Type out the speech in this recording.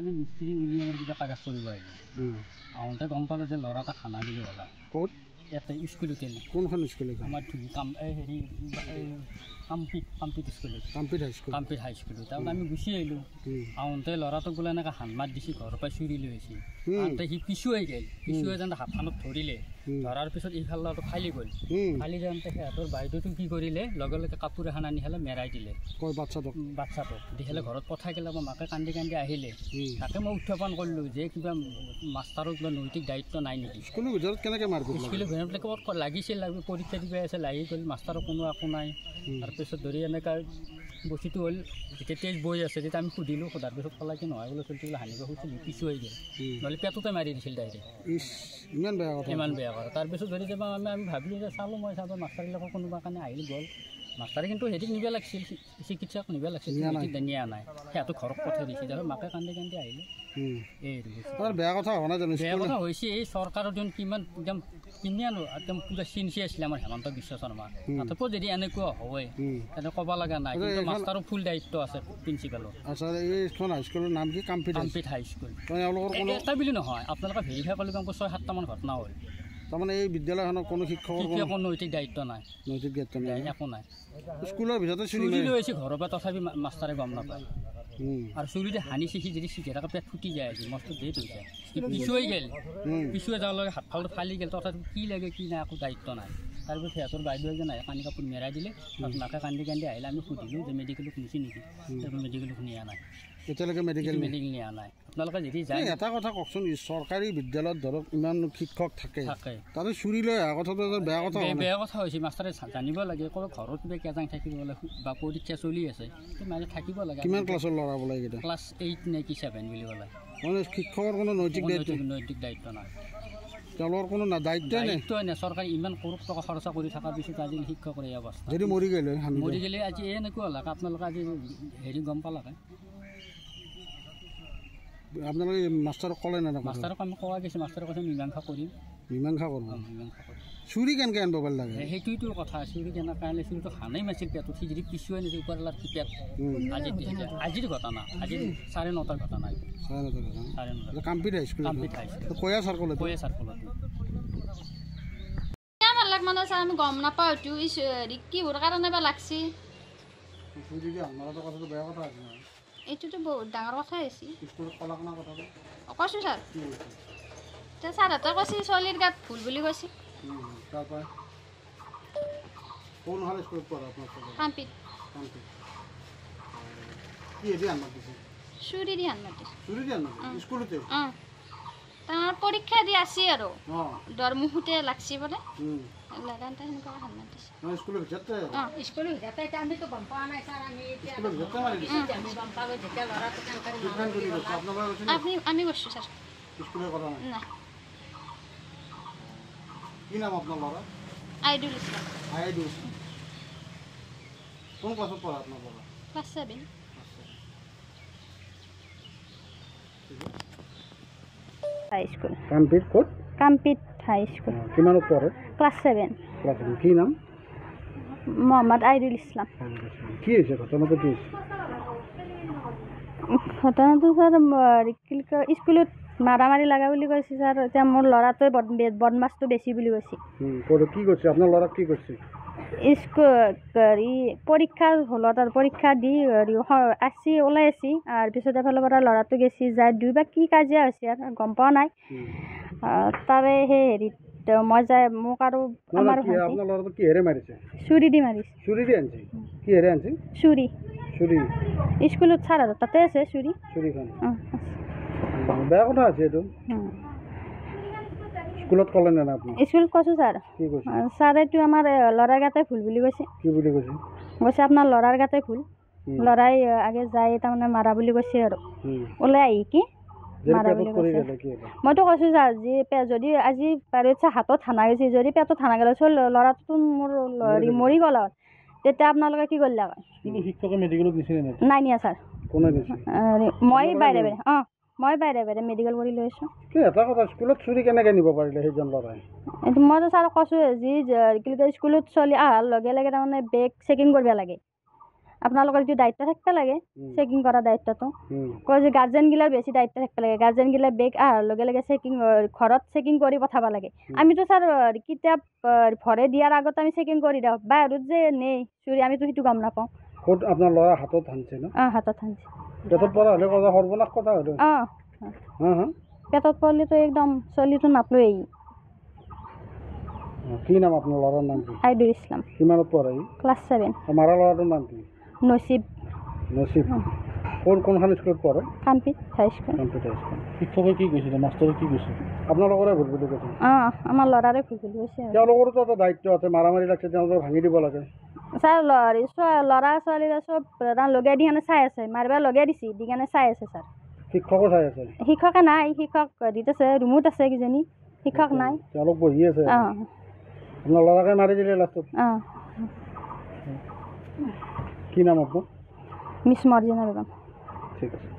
আমি মিস্ত্ৰি ইউনিয়নেৰ কিবা কাগজ কৰিব আহিলোঁ আহোঁতে গম পালোঁ যে ল'ৰা এটা খানা বুলি ক'লা ক'ত ইয়াতে স্কুলতে কোনখন স্কুল আমাৰ হেৰি কাম্পিত স্কুলত কাম্পিত হাই স্কুলত তাৰপৰা আমি গুচি আহিলোঁ আহোঁতে ল'ৰাটোক বোলে এনেকৈ হান মাত দিছে ঘৰৰ পৰা চুৰি লৈ আহিছে আহোঁতে সি পিছুৱাই গ'ল পিছুৱাই যাওঁতে হাতখনত ধৰিলে ধৰাৰ পিছত ইফাল ল'ৰাটো ফালি গ'ল ফালি যাওঁতে সিহঁতৰ বাইদেউটো কি কৰিলে লগে লগে কাপোৰ এখন আনি খালে মেৰাই দিলে বাচ্ছাটোক দি খালে ঘৰত পঠাই গ'লে মই মাকে কান্দি কান্দি আহিলে তাকে মই উত্থাপন কৰিলোঁ যে কিবা মাষ্টাৰৰ কিবা নৈতিক দায়িত্ব নাই নেকি স্কুলৰ ভিতৰত কেনেকৈ মাৰিব স্কুলৰ ভিতৰত ক'ত লাগিছিল পৰীক্ষা দিব আছে লাগি গ'ল মাষ্টাৰৰ কোনো একো নাই তাৰপিছত ধৰি এনেকুৱা বস্তুটো হ'ল যেতিয়া তেজ বৈ আছে তেতিয়া আমি সুধিলোঁ সোধাৰ পিছত ক'লা কি নহয় বোলে চলিটো বোলে হানিব খুজিছিল পিছুৱাই গ'ল নহ'লে পেটতে মাৰি দিছিল ডাইৰেক্ট ইমান বেয়া কৰে তাৰপিছত ধৰি যাব আমি ভাবিলোঁ যে চালোঁ মই চাব মাষ্টাৰবিলাকৰ কোনোবা কাৰণে আহিল গ'ল মাষ্টাৰে কিন্তু হেৰিক নিব লাগিছিল চিকিৎসাক নিব লাগিছিল নিয়া নাই সিহঁতক ঘৰত পঠাই দিছিল তাৰপিছত মাকে কান্দি কান্দি আহিলে বেয়া কথা হোৱা নাই বেয়া কথা হৈছে এই চৰকাৰৰ যোন কিমান একদম কিনিয়ানো একদম পূৰা চিনচি আছিলে আমাৰ হেমন্ত বিশ্ব শৰ্মা তথাপিও যদি এনেকুৱা হয় তেনে ক'ব লগা নাই কিন্তু মাষ্টাৰৰ ফুল দায়িত্ব আছে প্ৰিন্সিপালৰ এইখন হাইস্কুলৰ নাম কি কাম্পিত হাইস্কুল এটা বুলি নহয় আপোনালোকে ভেৰিফাই কৰিলে গম 6-7টামান ঘটনা হ'ল তাৰমানে এই বিদ্যালয়খনৰ কোনো শিক্ষকৰ নৈতিক দায়িত্ব নাই একো নাই স্কুলৰ ভিতৰতে চুৰি লৈ আহিছে ঘৰৰ পৰা তথাপি মাষ্টাৰে গম নাপায় আৰু চুৰিতে হানি চিখি যদি চিঘেৰাকে পেট ফুটি যায় আজি মস্ত ডেট হৈ যায় পিছুৱাই গ'ল পিছুৱাই যোৱাৰ লগে হাতফালটো ফালি গ'ল তথাপি কি লাগে কি নাই একো দায়িত্ব নাই তাৰপিছত সিহঁতৰ বাইদেউ এজন আহে কানি কাপোৰ মেৰাই দিলে তাত মাকে কান্দি কান্দি আহিলে আমি সুধিলোঁ যে মেডিকেলত নিছে নেকি তাৰপৰা মেডিকেলত নিয়া নাই এতিয়ালৈকে মেডিকেল নিয়া নাই আপোনালোকে যদি যায় এটা কথা কওকচোন চৰকাৰী বিদ্যালয়ত ধৰক ইমান শিক্ষক থাকে তাতে চুৰি লৈ অহা কথাটো বেয়া কথা হৈছে মাষ্টাৰে জানিব লাগে ক'ৰবাত ঘৰত কিবা কেজাং থাকিব লাগে বা পৰীক্ষা চলি আছে মানে থাকিব লাগে কিমান ক্লাছৰ ল'ৰা বোলে এইকেইটা ক্লাছ 8 নে কি 7 বুলি ক'লে মানে শিক্ষকৰ কোনো নৈতিক দায়িত্ব নাই তেওঁলোকৰ কোনো দায়িত্বই নাই চৰকাৰে ইমান কৰোড় টকা খৰচা কৰি থকাৰ পিছত আজি শিক্ষকৰ এই অৱস্থা যদি মৰি গ'লে আজি এনেকুৱা লাগে আপোনালোকে আজি হেৰি গম পালাকে আপোনালোকে মাষ্টাৰক ক'লে নে মাষ্টাৰক আমি কোৱা গৈছে মাষ্টাৰে কৈছে মীমাংসা কৰিম চুৰি কেনেকৈ আনিব পাৰি লাগে সেইটোৱেতো কথা চুৰি কেনেকৈ আনিলে চুৰিটো হানেই মাৰিছিল পেটত সি যদি পিছুৱাই নিছে ওপৰ লাৰ পেট আজিৰ ঘটনা আজি 9:30 ঘটনা 9:30 কাম্পিত হাইস্কুল কয়া চাৰ্কলত মানে ছাৰ আমি গম নাপাওঁ এইটো কিহৰ কাৰণে বা লাগছি এইটোতো বহুত ডাঙৰ কথা হৈছে কৈছোঁ ছাৰ এতিয়া ছাৰহঁতে কৈছে ছোৱালীৰ গাত ভুল বুলি কৈছে চুৰি দি হান মাতিছে তাৰ পৰীক্ষা দি আছে আৰু দৰমুহূৰ্তে লাগছি বোলে লাগানতে সেনেকুৱা হান মাতিছে স্কুলৰ ভিতৰতে আমিতো গম পোৱা নাই ছাৰ আমি কৈছোঁ ছাৰ নাই কি নাম আপোনাৰ ল'ৰা আইদুল ইছলাম কোন ক্লাছত পঢ়া আপোনাৰ ল'ৰা ক্লাছ 7 হাই স্কুল কাম্পিত হাই স্কুল কিমানত পঢ়ে ক্লাছ 7 কি নাম মোহাম্মদ আইদুল ইছলাম কি হৈছে ঘটনাটো কি ঘটনাটো ছাৰ স্কুলত মাৰামাৰি লগা বুলি কৈছে ছাৰ এতিয়া মোৰ ল'ৰাটোৱে বদমাছটো বেছি বুলি কৈছে কি কৰিছে আপোনাৰ ল'ৰাক কি কৰিছে হেৰি পৰীক্ষাৰ হলত আৰু পৰীক্ষা দি হেৰি আসি ওলাই আসি আৰু পিছত এফালৰ পৰা ল'ৰাটো গেছি যায় দুইবাৰ কি কাজিয়া হৈছে আৰু গম পোৱা নাই তাৰে সেই হেৰিত মই যাই মোক আৰু আমাৰ চুৰি দি মাৰিছে চুৰি স্কুলত ছাৰ তাতে আছে চুৰি বেয়া কথা আছে এইটো স্কুলত ক'লে নে আপুনি স্কুলত কৈছোঁ ছাৰ ছাৰেতো আমাৰ ল'ৰাৰ গাতে ভুল বুলি কৈছে কৈছে আপোনাৰ ল'ৰাৰ গাতে ভুল ল'ৰাই আগে যাই তাৰমানে মাৰা বুলি কৈছে আৰু ওলাই আহি কি মাৰা বুলি কৈছে মইতো কৈছোঁ ছাৰ যদি আজি বাৰু হাতত হানা গৈছে যদি পেটত হানা গ'লে ল'ৰাটোতো মোৰ মৰি গ'ল আৰু তেতিয়া আপোনালোকে কি কৰিলে নাই নিয়া ছাৰ মই বাহিৰে বাহিৰে মেডিকেল কৰি লৈ আছোঁ এটা কথা স্কুলত চুৰি কেনেকৈ নিব পাৰিলে সেইজন ল'ৰাই এইটো মইতো ছাৰক কৈছোঁ যি কি স্কুলত চলি অহাৰ লগে লগে তাৰমানে বেগ চেকিং কৰিব লাগে আপোনালোকৰ যিটো দায়িত্ব থাকিব লাগে চেকিং কৰা দায়িত্বটো কয় যে গাৰ্জেনগিলাৰ বেছি দায়িত্ব থাকিব লাগে গাৰ্জেনগিলা বেগ অহাৰ লগে লগে চেকিং ঘৰত চেকিং কৰি পঠাব লাগে আমিতো ছাৰ কিতাপ ভৰে দিয়াৰ আগত আমি চেকিং কৰি দিওঁ বাহিৰত যে নেই চুৰি আমিতো সেইটো গম নাপাওঁ ক'ত আপোনাৰ ল'ৰা হাতত হানছে ন হাতত হানছে পেটত পৰা হ'লে কথা সৰ্বনাশ কথা হ'লে পেটত পৰিলেতো একদম চলিটো নাপলোৱেই কি নাম আপোনাৰ ল'ৰাৰ নাম কি আইদুল ইছলাম কিমানত পঢ়ে ক্লাছ 7 মাৰা ল'ৰাটোৰ নাম কি নচিব কোনখন স্কুলত পঢ়ে কাম্পিত হাইস্কুল শিক্ষকে কি কৈছিলে মাষ্টৰে কি কৈছে আপোনালোকৰে ভুল বুলি কৈছে আমাৰ ল'ৰাৰে ভুল বুলি কৈছে তেওঁলোকৰতো এটা দায়িত্ব আছে মাৰামাৰি লাগিছে তেওঁলোকক ভাঙি দিব লাগে ছাৰ ল'ৰা ছোৱালীৰে চব লগাই দি কেনে চাই আছে মাৰিব লগাই দিছে দি কেনে চাই আছে ছাৰ শিক্ষকো চাই আছে শিক্ষকে নাই শিক্ষক হেৰিত আছে ৰুমত আছে কিজানি শিক্ষক নাই তেওঁলোক বহি আছে আপোনাৰ ল'ৰাকে মাৰি দিলে লাষ্টত কি নাম আপোনাৰ মিছ মৰ্জিনা বেগম ঠিক আছে